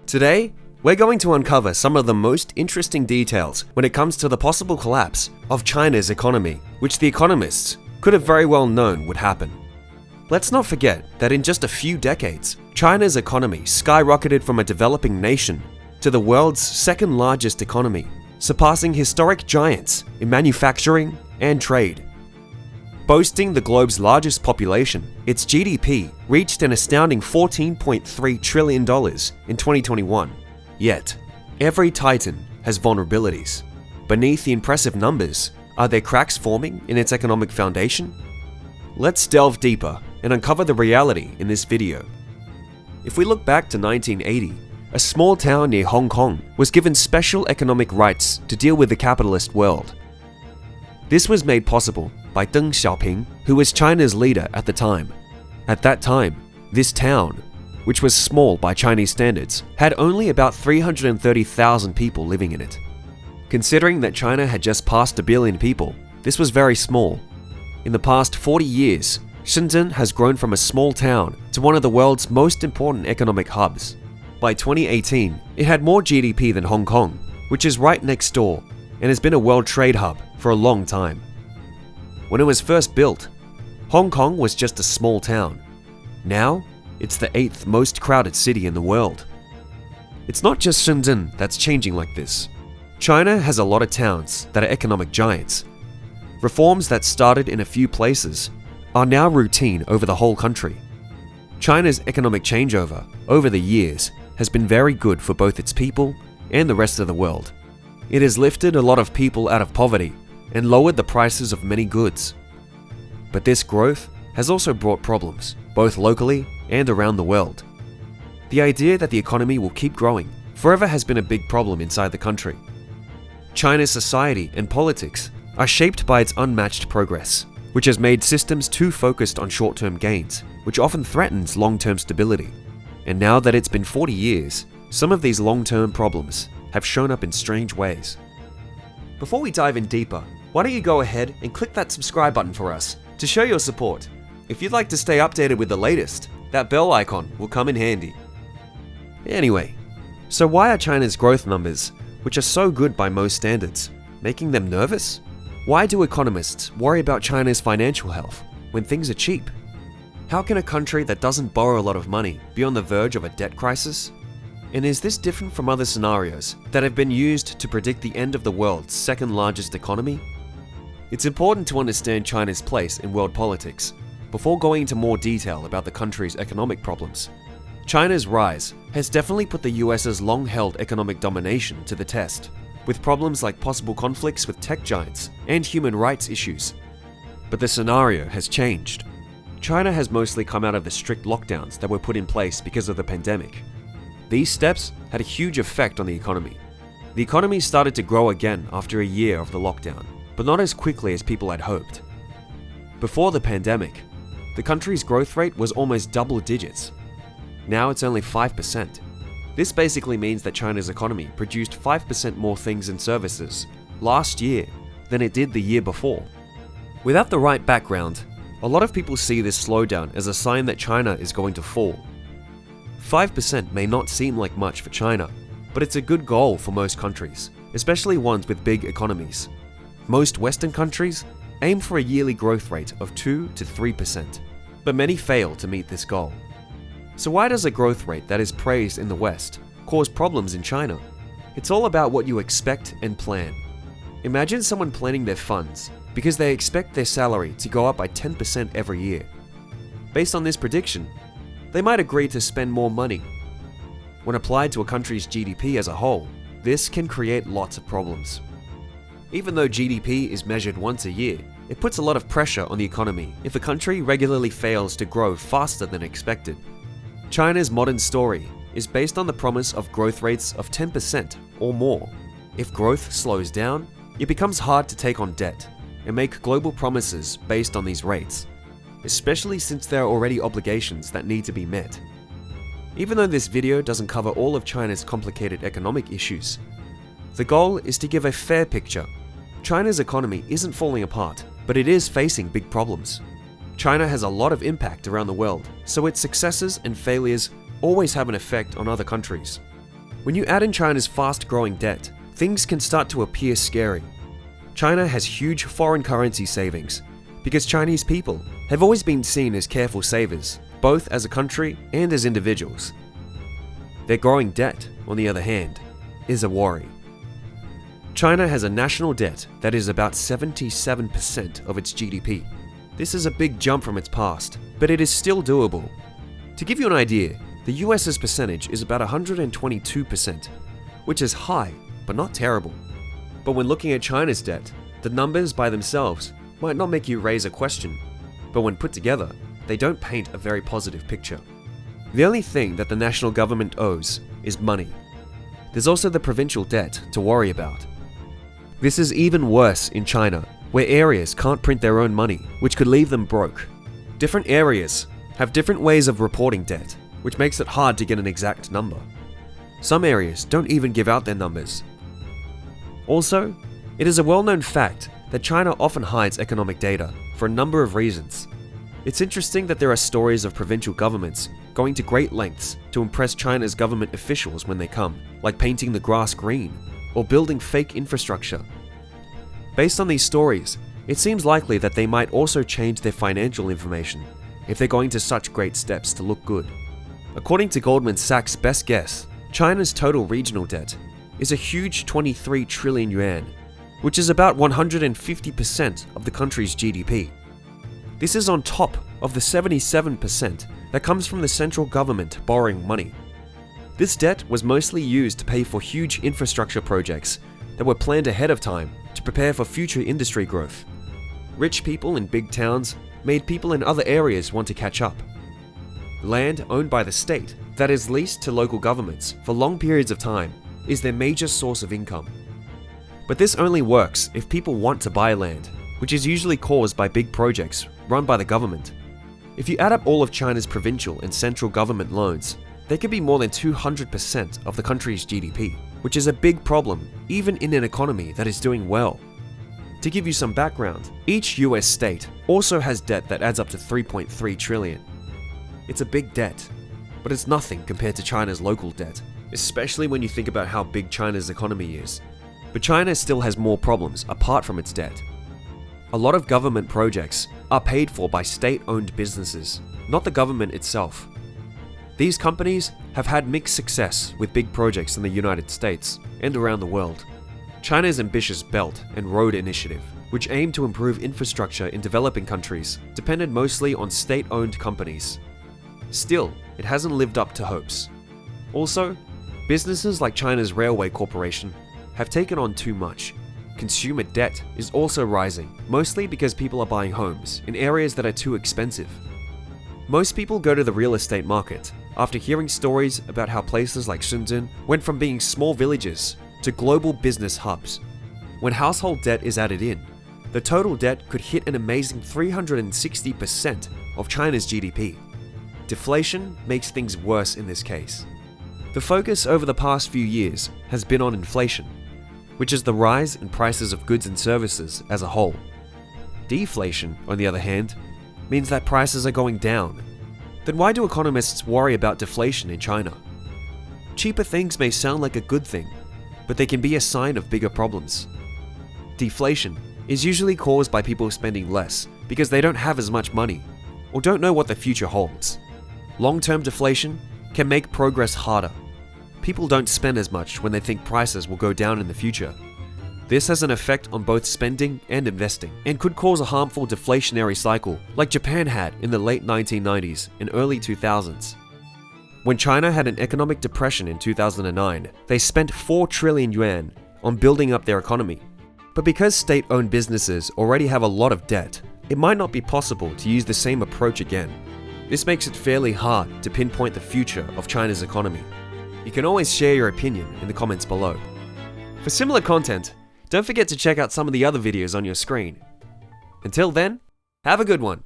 Today, we're going to uncover some of the most interesting details when it comes to the possible collapse of China's economy, which the economists could have very well known would happen. Let's not forget that in just a few decades, China's economy skyrocketed from a developing nation to the world's second largest economy, surpassing historic giants in manufacturing and trade. Boasting the globe's largest population, its GDP reached an astounding $14.3 trillion in 2021. Yet, every titan has vulnerabilities. Beneath the impressive numbers, are there cracks forming in its economic foundation? Let's delve deeper and uncover the reality in this video. If we look back to 1980, a small town near Hong Kong was given special economic rights to deal with the capitalist world. This was made possible by Deng Xiaoping, who was China's leader at the time. At that time, this town, which was small by Chinese standards, had only about 330,000 people living in it. Considering that China had just passed 1 billion people, this was very small. In the past 40 years, Shenzhen has grown from a small town to one of the world's most important economic hubs. By 2018, it had more GDP than Hong Kong, which is right next door and has been a world trade hub for a long time. When it was first built, Hong Kong was just a small town. Now, it's the 8th most crowded city in the world. It's not just Shenzhen that's changing like this. China has a lot of towns that are economic giants. Reforms that started in a few places are now routine over the whole country. China's economic changeover over the years has been very good for both its people and the rest of the world. It has lifted a lot of people out of poverty and lowered the prices of many goods. But this growth has also brought problems, both locally and around the world. The idea that the economy will keep growing forever has been a big problem inside the country. China's society and politics are shaped by its unmatched progress, which has made systems too focused on short-term gains, which often threatens long-term stability. And now that it's been 40 years, some of these long-term problems have shown up in strange ways. Before we dive in deeper, why don't you go ahead and click that subscribe button for us to show your support. If you'd like to stay updated with the latest, that bell icon will come in handy. Anyway, so why are China's growth numbers, which are so good by most standards, making them nervous? Why do economists worry about China's financial health when things are cheap? How can a country that doesn't borrow a lot of money be on the verge of a debt crisis? And is this different from other scenarios that have been used to predict the end of the world's second largest economy? It's important to understand China's place in world politics before going into more detail about the country's economic problems. China's rise has definitely put the US's long-held economic domination to the test, with problems like possible conflicts with tech giants and human rights issues. But the scenario has changed. China has mostly come out of the strict lockdowns that were put in place because of the pandemic. These steps had a huge effect on the economy. The economy started to grow again after a year of the lockdown, but not as quickly as people had hoped. Before the pandemic, the country's growth rate was almost double digits. Now it's only 5%. This basically means that China's economy produced 5% more things and services last year than it did the year before. Without the right background, a lot of people see this slowdown as a sign that China is going to fall. 5% may not seem like much for China, but it's a good goal for most countries, especially ones with big economies. Most Western countries aim for a yearly growth rate of 2 to 3%, but many fail to meet this goal. So why does a growth rate that is praised in the West cause problems in China? It's all about what you expect and plan. Imagine someone planning their funds because they expect their salary to go up by 10% every year. Based on this prediction, they might agree to spend more money. When applied to a country's GDP as a whole, this can create lots of problems. Even though GDP is measured once a year, it puts a lot of pressure on the economy if a country regularly fails to grow faster than expected. China's modern story is based on the promise of growth rates of 10% or more. If growth slows down, it becomes hard to take on debt and make global promises based on these rates, especially since there are already obligations that need to be met. Even though this video doesn't cover all of China's complicated economic issues, the goal is to give a fair picture. China's economy isn't falling apart, but it is facing big problems. China has a lot of impact around the world, so its successes and failures always have an effect on other countries. When you add in China's fast-growing debt, things can start to appear scary. China has huge foreign currency savings because Chinese people have always been seen as careful savers, both as a country and as individuals. Their growing debt, on the other hand, is a worry. China has a national debt that is about 77% of its GDP. This is a big jump from its past, but it is still doable. To give you an idea, the US's percentage is about 122%, which is high, but not terrible. But when looking at China's debt, the numbers by themselves might not make you raise a question, but when put together, they don't paint a very positive picture. The only thing that the national government owes is money. There's also the provincial debt to worry about. This is even worse in China, where areas can't print their own money, which could leave them broke. Different areas have different ways of reporting debt, which makes it hard to get an exact number. Some areas don't even give out their numbers. Also, it is a well-known fact that China often hides economic data for a number of reasons. It's interesting that there are stories of provincial governments going to great lengths to impress China's government officials when they come, like painting the grass green or building fake infrastructure. Based on these stories, it seems likely that they might also change their financial information if they're going to such great steps to look good. According to Goldman Sachs' best guess, China's total regional debt is a huge 23 trillion yuan, which is about 150% of the country's GDP. This is on top of the 77% that comes from the central government borrowing money. This debt was mostly used to pay for huge infrastructure projects that were planned ahead of time to prepare for future industry growth. Rich people in big towns made people in other areas want to catch up. Land owned by the state that is leased to local governments for long periods of time is their major source of income. But this only works if people want to buy land, which is usually caused by big projects run by the government. If you add up all of China's provincial and central government loans, they could be more than 200% of the country's GDP, which is a big problem even in an economy that is doing well. To give you some background, each US state also has debt that adds up to 3.3 trillion. It's a big debt, but it's nothing compared to China's local debt, especially when you think about how big China's economy is. But China still has more problems apart from its debt. A lot of government projects are paid for by state-owned businesses, not the government itself. These companies have had mixed success with big projects in the United States and around the world. China's ambitious Belt and Road Initiative, which aimed to improve infrastructure in developing countries, depended mostly on state-owned companies. Still, it hasn't lived up to hopes. Also, businesses like China's Railway Corporation have taken on too much. Consumer debt is also rising, mostly because people are buying homes in areas that are too expensive. Most people go to the real estate market after hearing stories about how places like Shenzhen went from being small villages to global business hubs. When household debt is added in, the total debt could hit an amazing 360% of China's GDP. Deflation makes things worse in this case. The focus over the past few years has been on inflation, which is the rise in prices of goods and services as a whole. Deflation, on the other hand, means that prices are going down. Then why do economists worry about deflation in China? Cheaper things may sound like a good thing, but they can be a sign of bigger problems. Deflation is usually caused by people spending less because they don't have as much money or don't know what the future holds. Long-term deflation can make progress harder. People don't spend as much when they think prices will go down in the future. This has an effect on both spending and investing, and could cause a harmful deflationary cycle like Japan had in the late 1990s and early 2000s. When China had an economic depression in 2009, they spent 4 trillion yuan on building up their economy. But because state-owned businesses already have a lot of debt, it might not be possible to use the same approach again. This makes it fairly hard to pinpoint the future of China's economy. You can always share your opinion in the comments below. For similar content, don't forget to check out some of the other videos on your screen. Until then, have a good one.